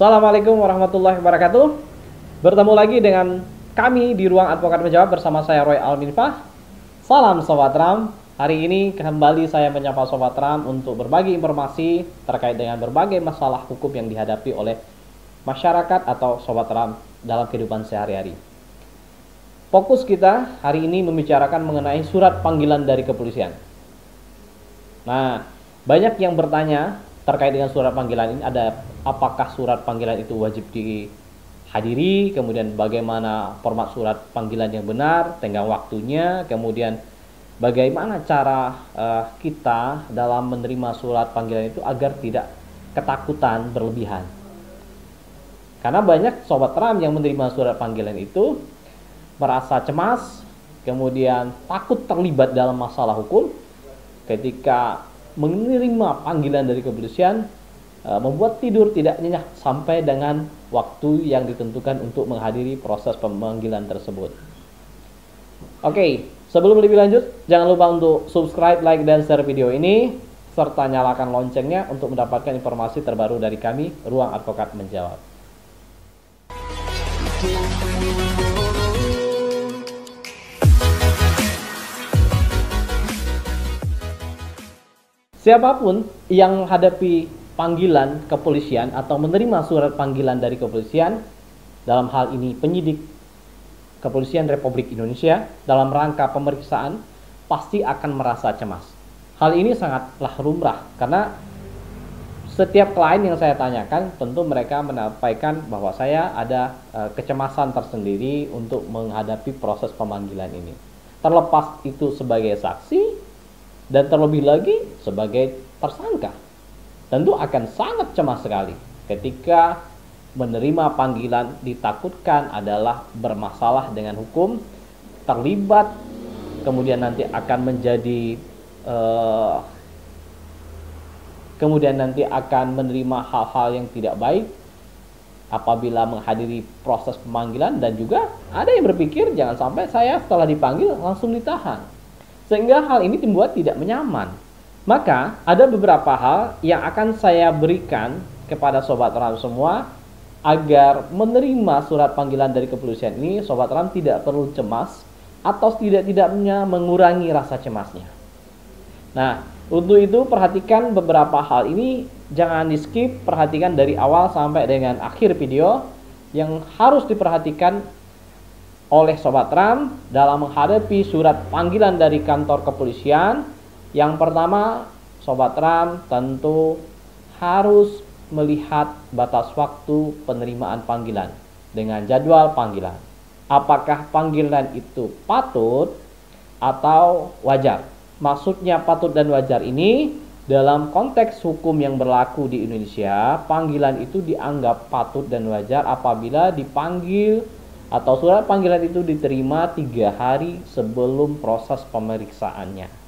Assalamualaikum warahmatullahi wabarakatuh. Bertemu lagi dengan kami di Ruang Advokat Menjawab bersama saya Roy Alminfah. Salam Sobat Ram. Hari ini kembali saya menyapa Sobat Ram untuk berbagi informasi terkait dengan berbagai masalah hukum yang dihadapi oleh masyarakat atau Sobat Ram dalam kehidupan sehari-hari. Fokus kita hari ini membicarakan mengenai surat panggilan dari kepolisian. Nah, banyak yang bertanya terkait dengan surat panggilan ini, ada apakah surat panggilan itu wajib dihadiri, kemudian bagaimana format surat panggilan yang benar, tenggang waktunya, kemudian bagaimana cara kita dalam menerima surat panggilan itu agar tidak ketakutan berlebihan. Karena banyak Sobat Ram yang menerima surat panggilan itu merasa cemas, kemudian takut terlibat dalam masalah hukum ketika menerima panggilan dari kepolisian, membuat tidur tidak nyenyak sampai dengan waktu yang ditentukan untuk menghadiri proses pemanggilan tersebut. Oke, sebelum lebih lanjut, jangan lupa untuk subscribe, like, dan share video ini, serta nyalakan loncengnya untuk mendapatkan informasi terbaru dari kami, Ruang Advokat Menjawab. Siapapun yang menghadapi panggilan kepolisian atau menerima surat panggilan dari kepolisian, dalam hal ini penyidik Kepolisian Republik Indonesia dalam rangka pemeriksaan, pasti akan merasa cemas. Hal ini sangatlah lumrah karena setiap klien yang saya tanyakan tentu mereka menyampaikan bahwa saya ada kecemasan tersendiri untuk menghadapi proses pemanggilan ini. Terlepas itu sebagai saksi dan terlebih lagi sebagai tersangka, tentu akan sangat cemas sekali ketika menerima panggilan. Ditakutkan adalah bermasalah dengan hukum, terlibat, kemudian nanti akan menjadi kemudian nanti akan menerima hal-hal yang tidak baik apabila menghadiri proses pemanggilan, dan juga ada yang berpikir jangan sampai saya setelah dipanggil langsung ditahan, sehingga hal ini membuat tidak nyaman. Maka ada beberapa hal yang akan saya berikan kepada Sobat Ram semua agar menerima surat panggilan dari kepolisian ini Sobat Ram tidak perlu cemas atau tidak-tidaknya mengurangi rasa cemasnya. Nah, untuk itu perhatikan beberapa hal ini, jangan di skip, perhatikan dari awal sampai dengan akhir video yang harus diperhatikan oleh Sobat Ram dalam menghadapi surat panggilan dari kantor kepolisian. Yang pertama, Sobat Ram tentu harus melihat batas waktu penerimaan panggilan dengan jadwal panggilan. Apakah panggilan itu patut atau wajar? Maksudnya patut dan wajar ini dalam konteks hukum yang berlaku di Indonesia, panggilan itu dianggap patut dan wajar apabila dipanggil atau surat panggilan itu diterima 3 hari sebelum proses pemeriksaannya.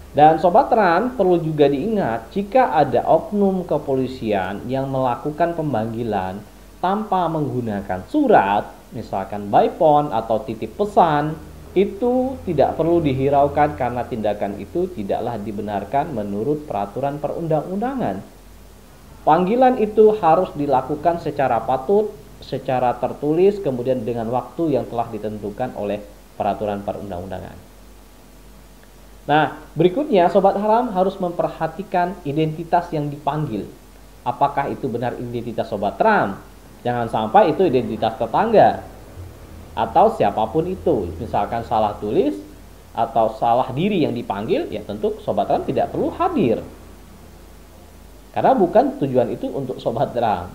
Dan Sobat Ram perlu juga diingat, jika ada oknum kepolisian yang melakukan pemanggilan tanpa menggunakan surat, misalkan by phone atau titip pesan, itu tidak perlu dihiraukan karena tindakan itu tidaklah dibenarkan menurut peraturan perundang-undangan. Panggilan itu harus dilakukan secara patut, secara tertulis, kemudian dengan waktu yang telah ditentukan oleh peraturan perundang-undangan. Nah, berikutnya Sobat Ram harus memperhatikan identitas yang dipanggil. Apakah itu benar identitas Sobat Ram? Jangan sampai itu identitas tetangga atau siapapun itu. Misalkan salah tulis atau salah diri yang dipanggil, ya tentu Sobat Ram tidak perlu hadir. Karena bukan tujuan itu untuk Sobat Ram.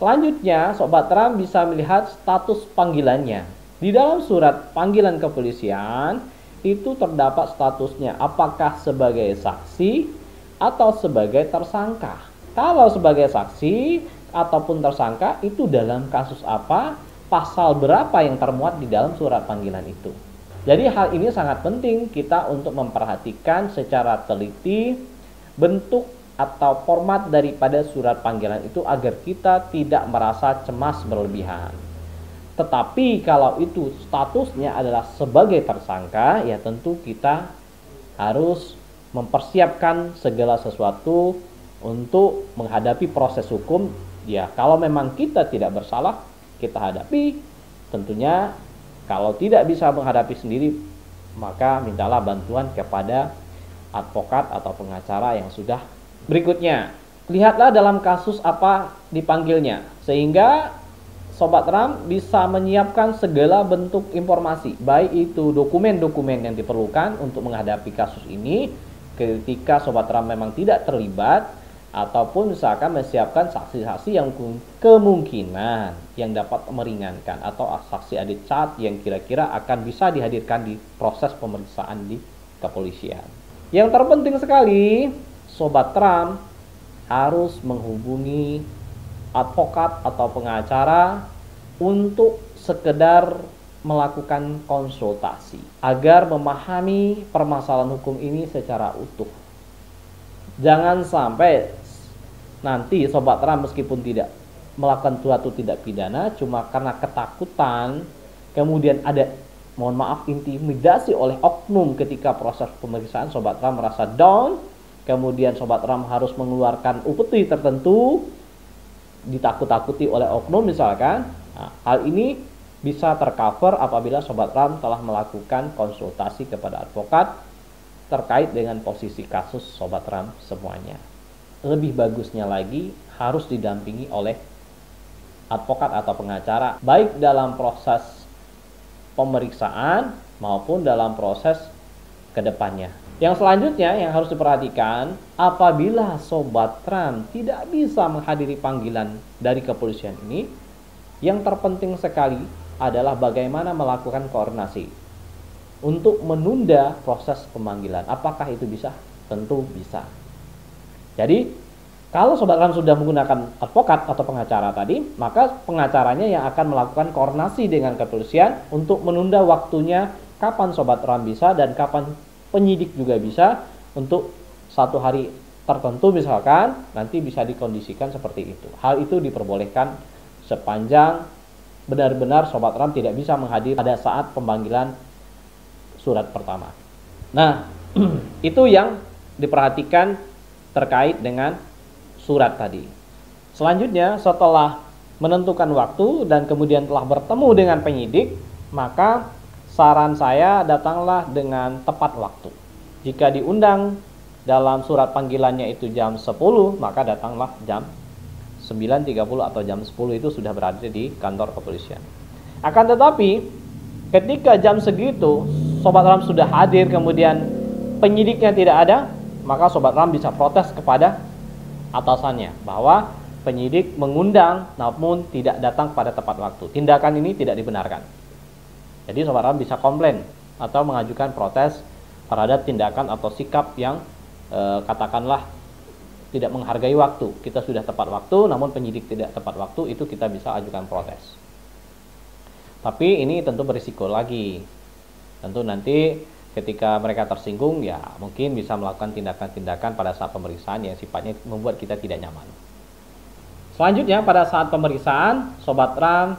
Selanjutnya, Sobat Ram bisa melihat status panggilannya. Di dalam surat panggilan kepolisian itu terdapat statusnya, apakah sebagai saksi atau sebagai tersangka. Kalau sebagai saksi ataupun tersangka, itu dalam kasus apa, pasal berapa yang termuat di dalam surat panggilan itu. Jadi hal ini sangat penting kita untuk memperhatikan secara teliti bentuk atau format daripada surat panggilan itu agar kita tidak merasa cemas berlebihan. Tetapi kalau itu statusnya adalah sebagai tersangka, ya tentu kita harus mempersiapkan segala sesuatu untuk menghadapi proses hukum Ya, kalau memang kita tidak bersalah, kita hadapi. Tentunya kalau tidak bisa menghadapi sendiri, maka mintalah bantuan kepada advokat atau pengacara yang sudah berikutnya. Lihatlah dalam kasus apa dipanggilnya, sehingga Sobat Ram bisa menyiapkan segala bentuk informasi, baik itu dokumen-dokumen yang diperlukan untuk menghadapi kasus ini ketika Sobat Ram memang tidak terlibat, ataupun misalkan menyiapkan saksi-saksi yang kemungkinan yang dapat meringankan, atau saksi adik cat yang kira-kira akan bisa dihadirkan di proses pemeriksaan di kepolisian. Yang terpenting sekali, Sobat Ram harus menghubungi advokat atau pengacara untuk sekedar melakukan konsultasi agar memahami permasalahan hukum ini secara utuh. Jangan sampai nanti Sobat Ram meskipun tidak melakukan suatu tindak pidana cuma karena ketakutan, kemudian ada, mohon maaf, intimidasi oleh oknum ketika proses pemeriksaan, Sobat Ram merasa down, kemudian Sobat Ram harus mengeluarkan upeti tertentu, ditakut-takuti oleh oknum misalkan. Nah, hal ini bisa tercover apabila Sobat Ram telah melakukan konsultasi kepada advokat terkait dengan posisi kasus Sobat Ram semuanya. Lebih bagusnya lagi harus didampingi oleh advokat atau pengacara, baik dalam proses pemeriksaan maupun dalam proses kedepannya. Yang selanjutnya yang harus diperhatikan, apabila Sobat Ram tidak bisa menghadiri panggilan dari kepolisian ini, yang terpenting sekali adalah bagaimana melakukan koordinasi untuk menunda proses pemanggilan. Apakah itu bisa? Tentu bisa. Jadi, kalau Sobat Ram sudah menggunakan advokat atau pengacara tadi, maka pengacaranya yang akan melakukan koordinasi dengan kepolisian untuk menunda waktunya kapan Sobat Ram bisa dan kapan penyidik juga bisa, untuk satu hari tertentu misalkan, nanti bisa dikondisikan seperti itu. Hal itu diperbolehkan sepanjang benar-benar Sobat Ram tidak bisa menghadiri pada saat pemanggilan surat pertama. Nah, itu yang diperhatikan terkait dengan surat tadi. Selanjutnya, setelah menentukan waktu dan kemudian telah bertemu dengan penyidik, maka saran saya datanglah dengan tepat waktu. Jika diundang dalam surat panggilannya itu jam 10, maka datanglah jam 9.30 atau jam 10 itu sudah berada di kantor kepolisian. Akan tetapi ketika jam segitu Sobat Ram sudah hadir kemudian penyidiknya tidak ada, maka Sobat Ram bisa protes kepada atasannya bahwa penyidik mengundang namun tidak datang pada tepat waktu. Tindakan ini tidak dibenarkan. Jadi Sobat Ram bisa komplain atau mengajukan protes terhadap tindakan atau sikap yang katakanlah tidak menghargai waktu. Kita sudah tepat waktu namun penyidik tidak tepat waktu, itu kita bisa ajukan protes. Tapi ini tentu berisiko lagi. Tentu nanti ketika mereka tersinggung, ya mungkin bisa melakukan tindakan-tindakan pada saat pemeriksaan yang sifatnya membuat kita tidak nyaman. Selanjutnya, pada saat pemeriksaan, Sobat Ram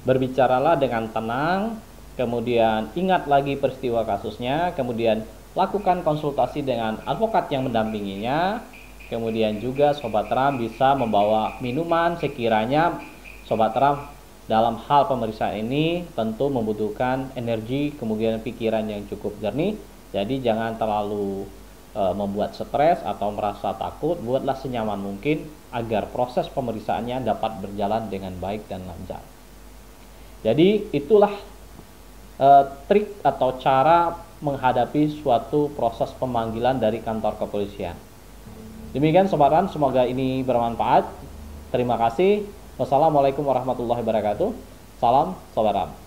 berbicaralah dengan tenang, kemudian ingat lagi peristiwa kasusnya, kemudian lakukan konsultasi dengan advokat yang mendampinginya. Kemudian juga Sobat Ram bisa membawa minuman sekiranya Sobat Ram dalam hal pemeriksaan ini tentu membutuhkan energi, kemudian pikiran yang cukup jernih. Jadi jangan terlalu membuat stres atau merasa takut. Buatlah senyaman mungkin agar proses pemeriksaannya dapat berjalan dengan baik dan lancar. Jadi itulah trik atau cara menghadapi suatu proses pemanggilan dari kantor kepolisian. Demikian Sobat Ram, semoga ini bermanfaat. Terima kasih. Wassalamualaikum warahmatullahi wabarakatuh. Salam Sobat Ram.